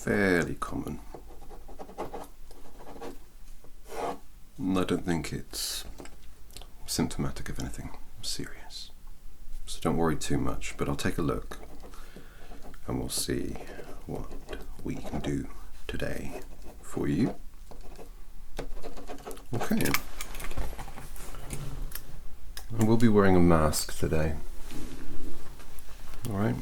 fairly common. And I don't think it's symptomatic of anything serious. So don't worry too much, but I'll take a look and we'll see what we can do today for you. Okay. And we'll be wearing a mask today. Alright.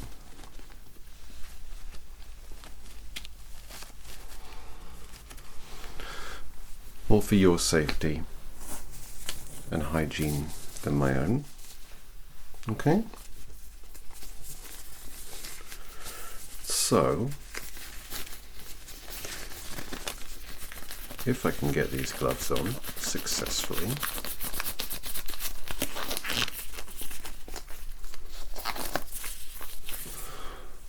More for your safety and hygiene than my own. Okay? So, if I can get these gloves on successfully,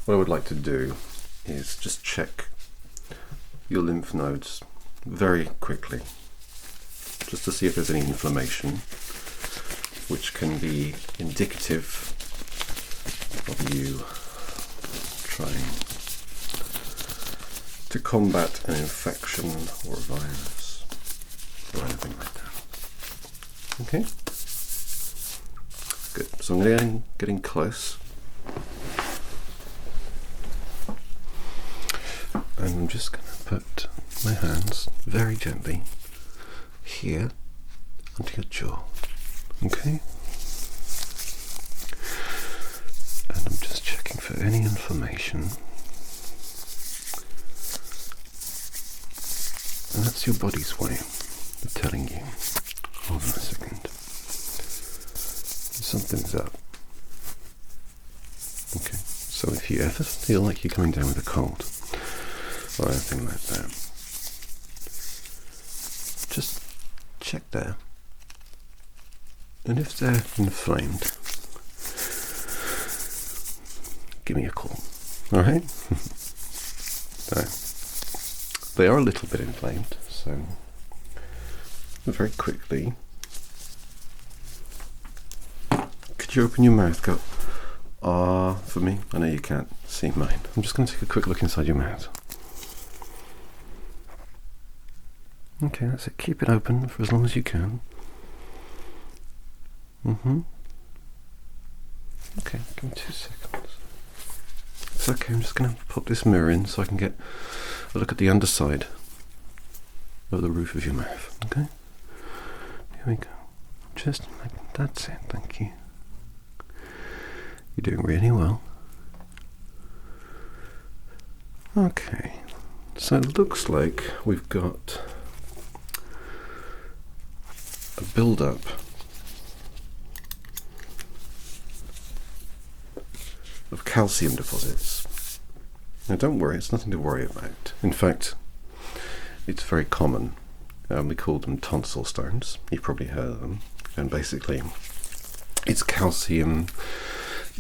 what I would like to do is just check your lymph nodes very quickly, just to see if there's any inflammation, which can be indicative of you trying to combat an infection or a virus or anything like that. Okay? Good. So I'm getting close. And I'm just going to put my hands very gently here onto your jaw. Okay? And I'm just checking for any inflammation. And that's your body's way of telling you, hold on a second, something's up. Okay, so if you ever feel like you're coming down with a cold or anything like that, just check there. And if they're inflamed, give me a call. Alright? So, they are a little bit inflamed, so very quickly, could you open your mouth, go ah for me? I know you can't see mine. I'm just going to take a quick look inside your mouth. Okay, that's it. Keep it open for as long as you can. Okay, give me 2 seconds. It's okay, I'm just going to pop this mirror in so I can get a look at the underside of the roof of your mouth. Okay? Here we go. Just like that's it, thank you. You're doing really well. Okay, so it looks like we've got a build-up of calcium deposits. Now don't worry, it's nothing to worry about. In fact, it's very common. We call them tonsil stones. You've probably heard of them. And basically, it's calcium,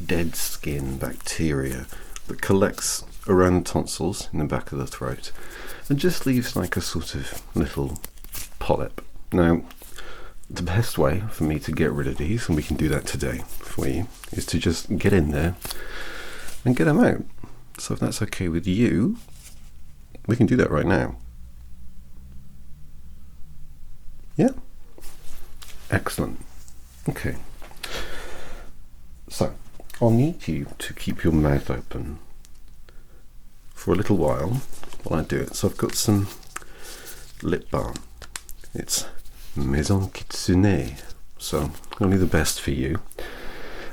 dead skin bacteria that collects around the tonsils in the back of the throat and just leaves like a sort of little polyp. Now, the best way for me to get rid of these, and we can do that today for you, is to just get in there and get them out. So if that's okay with you, we can do that right now. Yeah? Excellent. Okay. So, I'll need you to keep your mouth open for a little while I do it. So I've got some lip balm. It's Maison Kitsune, so only the best for you.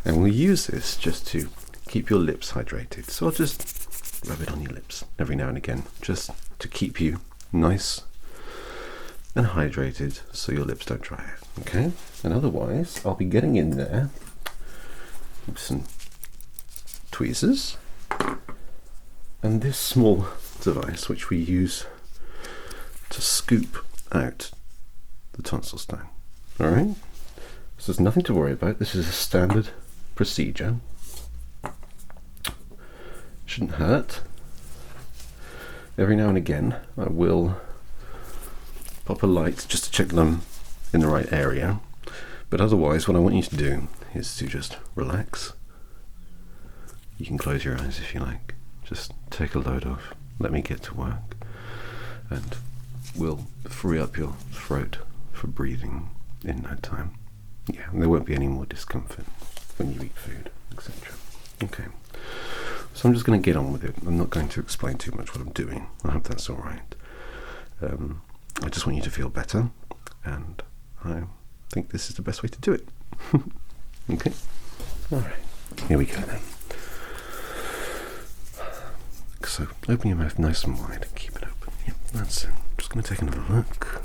And we'll use this just to keep your lips hydrated. So I'll just rub it on your lips every now and again, just to keep you nice and hydrated so your lips don't dry out. Okay? And otherwise, I'll be getting in there with some tweezers and this small device which we use to scoop out the tonsil stone. Alright? So there's nothing to worry about. This is a standard procedure. Shouldn't hurt. Every now and again I will pop a light just to check them in the right area, but otherwise what I want you to do is to just relax. You can close your eyes if you like. Just take a load of let me get to work, and we'll free up your throat for breathing in no time. Yeah, there won't be any more discomfort when you eat food, etc. Okay, so I'm just going to get on with it. I'm not going to explain too much what I'm doing. I hope that's alright. I just want you to feel better, and I think this is the best way to do it. Okay? Alright, here we go then. So, open your mouth nice and wide and keep it open. Yep, that's it. I'm just going to take another look.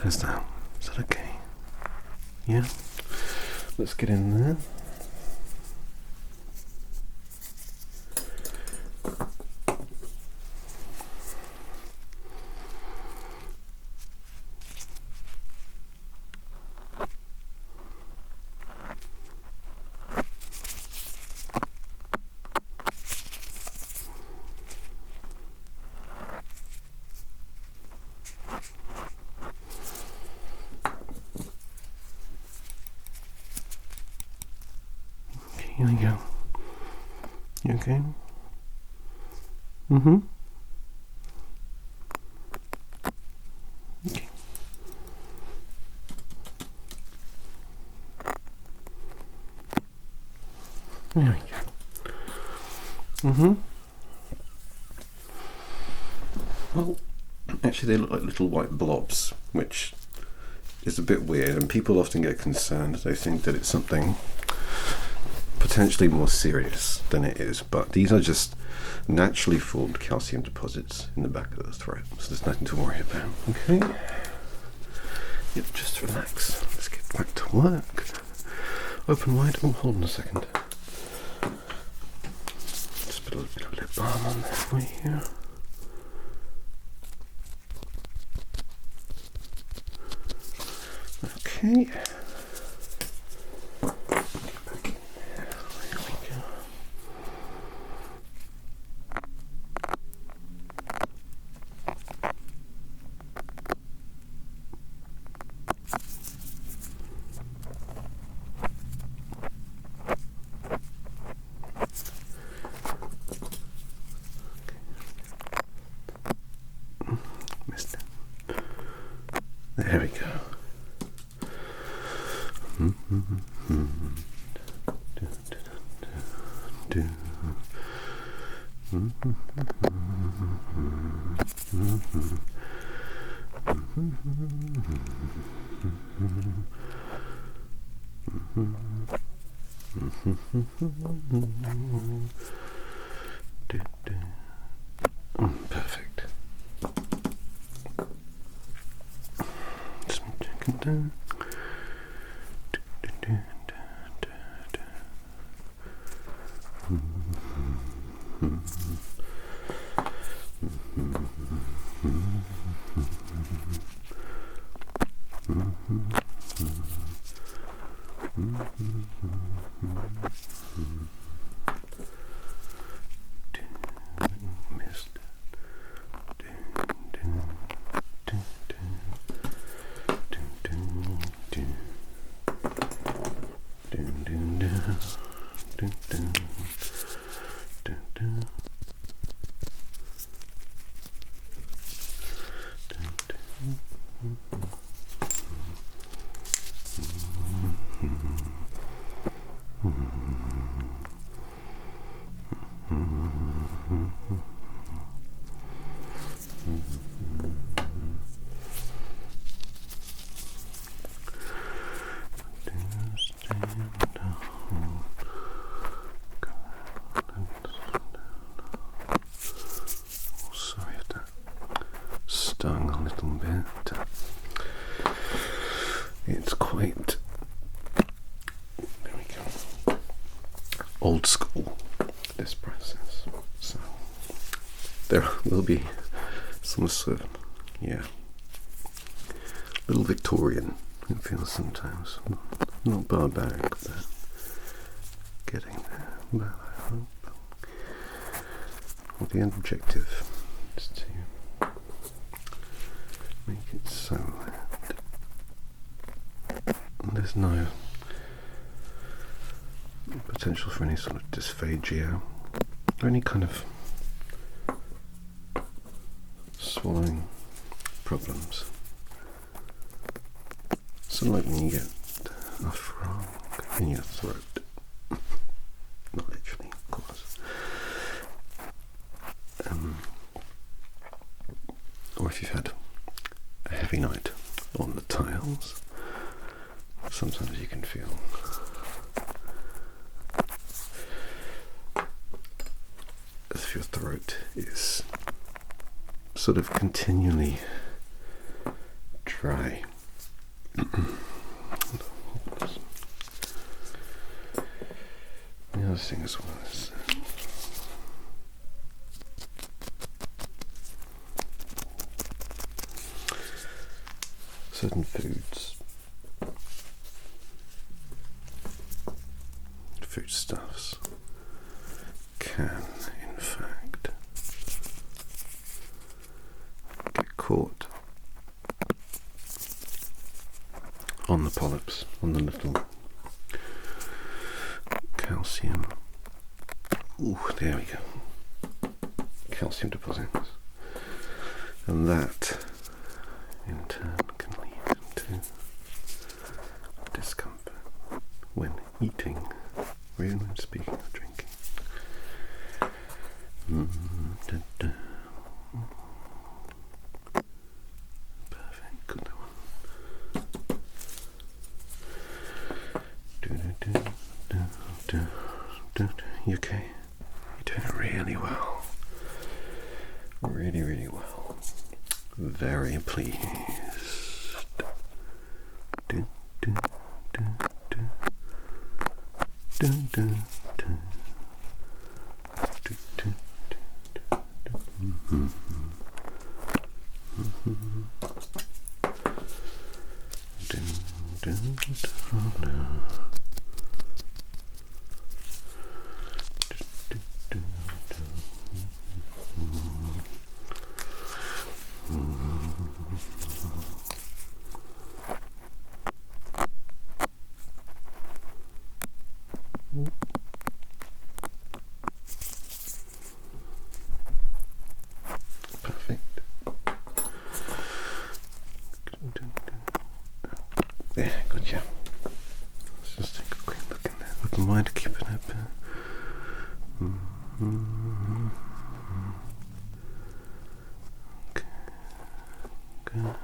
How's that? Is that okay? Yeah? Let's get in there. Here we go. You okay? Okay. There we go. Well, actually they look like little white blobs, which is a bit weird, and people often get concerned. They think that it's something potentially more serious than it is, but these are just naturally formed calcium deposits in the back of the throat, so there's nothing to worry about. Okay. Yep, just relax. Let's get back to work. Open wide. Oh, hold on a second. Just put a little bit of lip balm on there for you. Okay. There we go. Perfect. Just check it down. Stung a little bit. It's quite, there we go, old school, this process. So there will be some sort of, yeah, little Victorian, it feels sometimes. Not barbaric, but getting there. But I hope the end objective is to make it so that there's no potential for any sort of dysphagia or any kind of swallowing problems. So like when you get a frog in your throat, not literally, of course, or if you've had a heavy night on the tiles, sometimes you can feel as if your throat is sort of continually dry. The other thing as well is certain foodstuffs can in fact get caught on the polyps, on the little calcium. Ooh, there we go. Calcium deposits. And that in turn can lead to discomfort when eating, or even when speaking or drinking. Perfect, good one. You okay? You're doing really well. Really, really well. Very pleased. Perfect. There, good job. Let's just take a quick look in there. Open wide, keep it open. Okay. Good.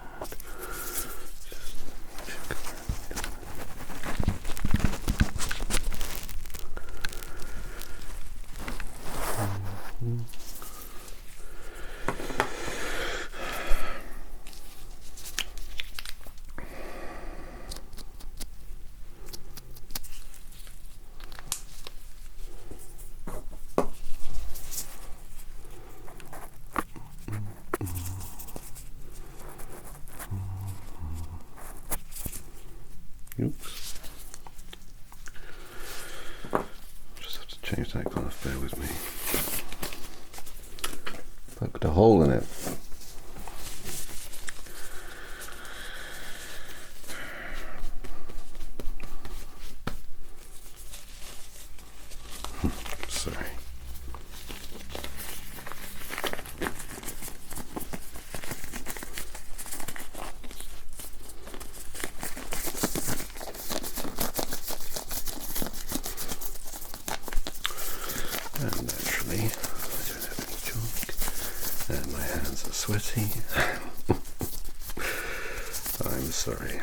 Oops. Just have to change that glass, bear with me. Poked a hole in it. Sorry. And naturally, I don't have any chalk, and my hands are sweaty. I'm sorry.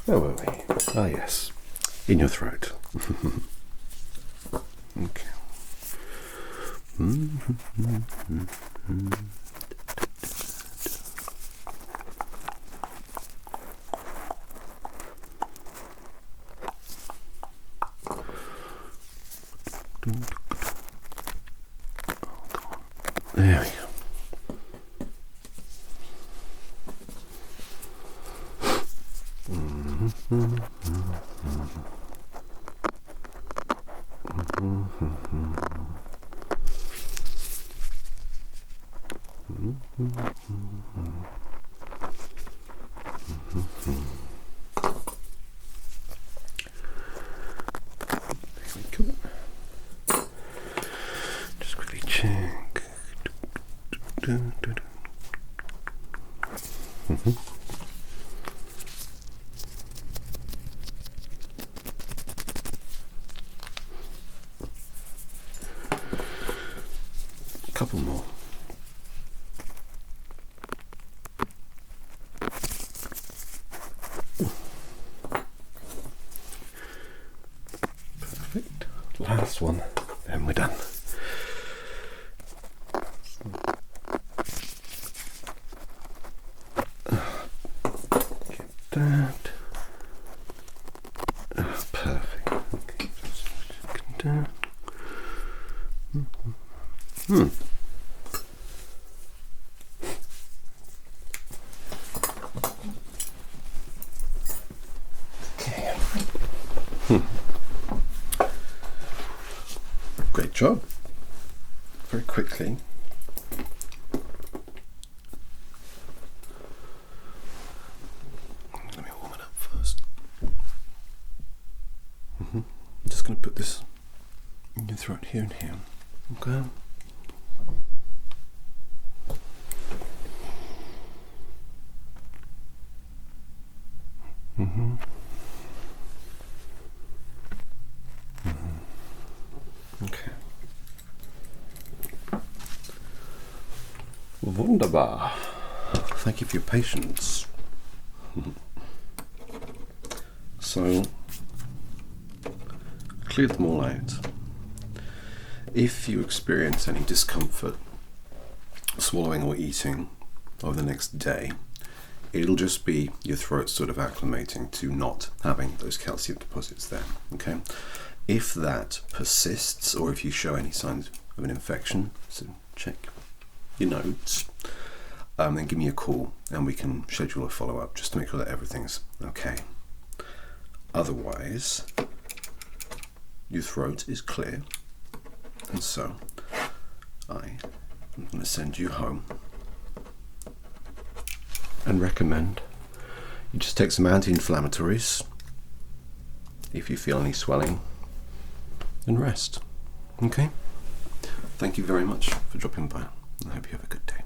Where were we? Ah, yes, in your throat. Okay. There we go. There we go. Just quickly check. A couple more. Perfect. Last one, and we're done. Get that. Perfect. Okay. Get that. Okay. Great job. Very quickly. Let me warm it up first. I'm just going to put this in your throat here and here. Okay. Okay. Wunderbar. Thank you for your patience. So, clear them all out. If you experience any discomfort swallowing or eating over the next day, it'll just be your throat sort of acclimating to not having those calcium deposits there. Okay. If that persists, or if you show any signs of an infection, so check your notes, then give me a call and we can schedule a follow-up just to make sure that everything's okay. Otherwise, your throat is clear, and so I'm going to send you home and recommend you just take some anti-inflammatories if you feel any swelling, and rest. Okay? Thank you very much for dropping by. I hope you have a good day.